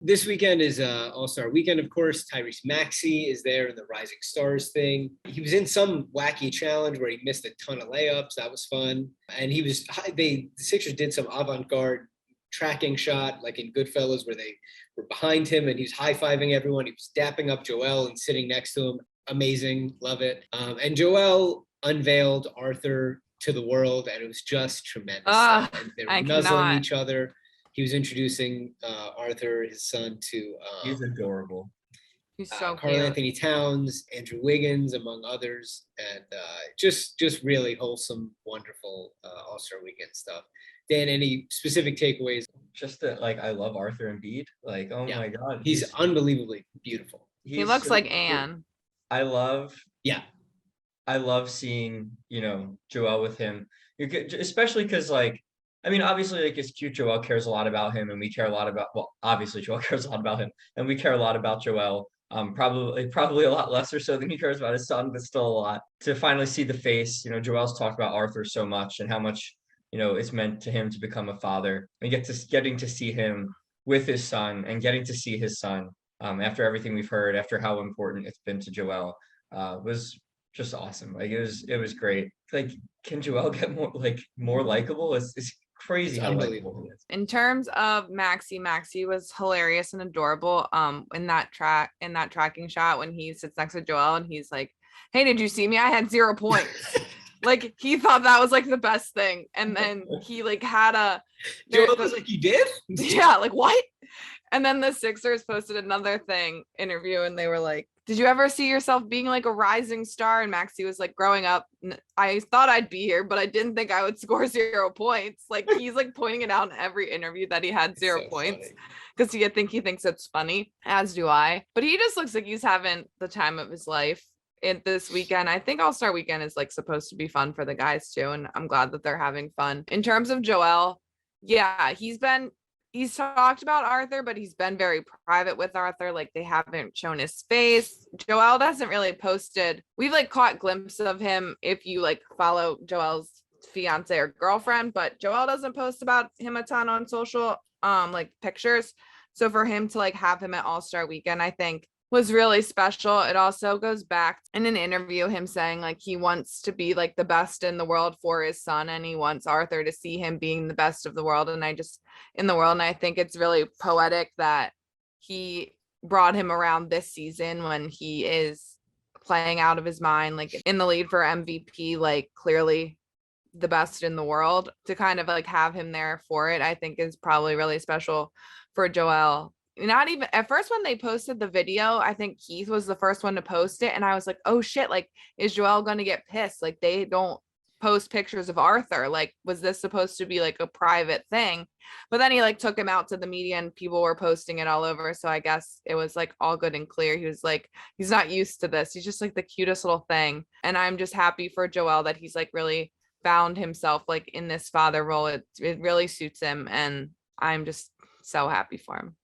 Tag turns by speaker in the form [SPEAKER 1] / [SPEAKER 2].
[SPEAKER 1] This weekend is All-Star weekend, of course. Tyrese Maxey is there in the Rising Stars thing. He was in some wacky challenge where he missed a ton of layups. That was fun. And the Sixers did some avant-garde tracking shot, like in Goodfellas, where they were behind him and he was high-fiving everyone. He was dapping up Joel and sitting next to him. Amazing. Love it. And Joel unveiled Arthur to the world, and it was just tremendous. And they were nuzzling each other. He was introducing Arthur, his son, to
[SPEAKER 2] he's adorable.
[SPEAKER 3] He's so
[SPEAKER 1] Karl
[SPEAKER 3] cute.
[SPEAKER 1] Anthony Towns, Andrew Wiggins, among others, and just really wholesome, wonderful All-Star Weekend stuff. Dan, any specific takeaways?
[SPEAKER 2] Just that, like, I love Arthur Embiid. Like, oh my God,
[SPEAKER 1] he's unbelievably beautiful.
[SPEAKER 3] He looks so like Anne.
[SPEAKER 2] I love seeing, Joel with him. Especially because, like, I mean, obviously, like, it's cute. Joel cares a lot about him, and we care a lot about. Well, obviously, Joel cares a lot about him, and we care a lot about Joel. Probably a lot less or so than he cares about his son, but still a lot. To finally see the face, Joel's talked about Arthur so much and how much it's meant to him to become a father. And getting to see him with his son and getting to see his son after everything we've heard, after how important it's been to Joel, was just awesome. Like it was great. Like, can Joel get more likable? It's crazy how likable he is.
[SPEAKER 3] In terms of Maxey was hilarious and adorable. In that tracking shot when he sits next to Joel and he's like, "Hey, did you see me? I had 0 points." Like, he thought that was like the best thing. And then he like had
[SPEAKER 1] Joel was like, "You did?"
[SPEAKER 3] Yeah, like what? And then the Sixers posted another interview, and they were like, "Did you ever see yourself being like a rising star?" And Maxey was like, "Growing up, I thought I'd be here, but I didn't think I would score 0 points." Like, he's like pointing it out in every interview that he had 0 points because he thinks it's funny, as do I. But he just looks like he's having the time of his life this weekend. I think All-Star weekend is like supposed to be fun for the guys too, and I'm glad that they're having fun. In terms of Joel, yeah, he's talked about Arthur, but he's been very private with Arthur. Like, they haven't shown his face. Joel hasn't really posted. We've like caught glimpses of him if you like follow Joel's fiance or girlfriend, but Joel doesn't post about him a ton on social, like pictures. So for him to like have him at All-Star weekend, I think was really special. It also goes back in an interview, him saying like he wants to be like the best in the world for his son, and he wants Arthur to see him being the best of the world. And I think it's really poetic that he brought him around this season when he is playing out of his mind, like in the lead for MVP, like clearly the best in the world. To kind of like have him there for it, I think is probably really special for Joel. Not even at first when they posted the video, I think Keith was the first one to post it, and I was like, oh shit, like, is Joel going to get pissed? Like, they don't post pictures of Arthur. Like, was this supposed to be like a private thing? But then he like took him out to the media and people were posting it all over, so I guess it was like all good and clear. He was like, he's not used to this, he's just like the cutest little thing. And I'm just happy for Joel that he's like really found himself like in this father role. It really suits him, and I'm just so happy for him.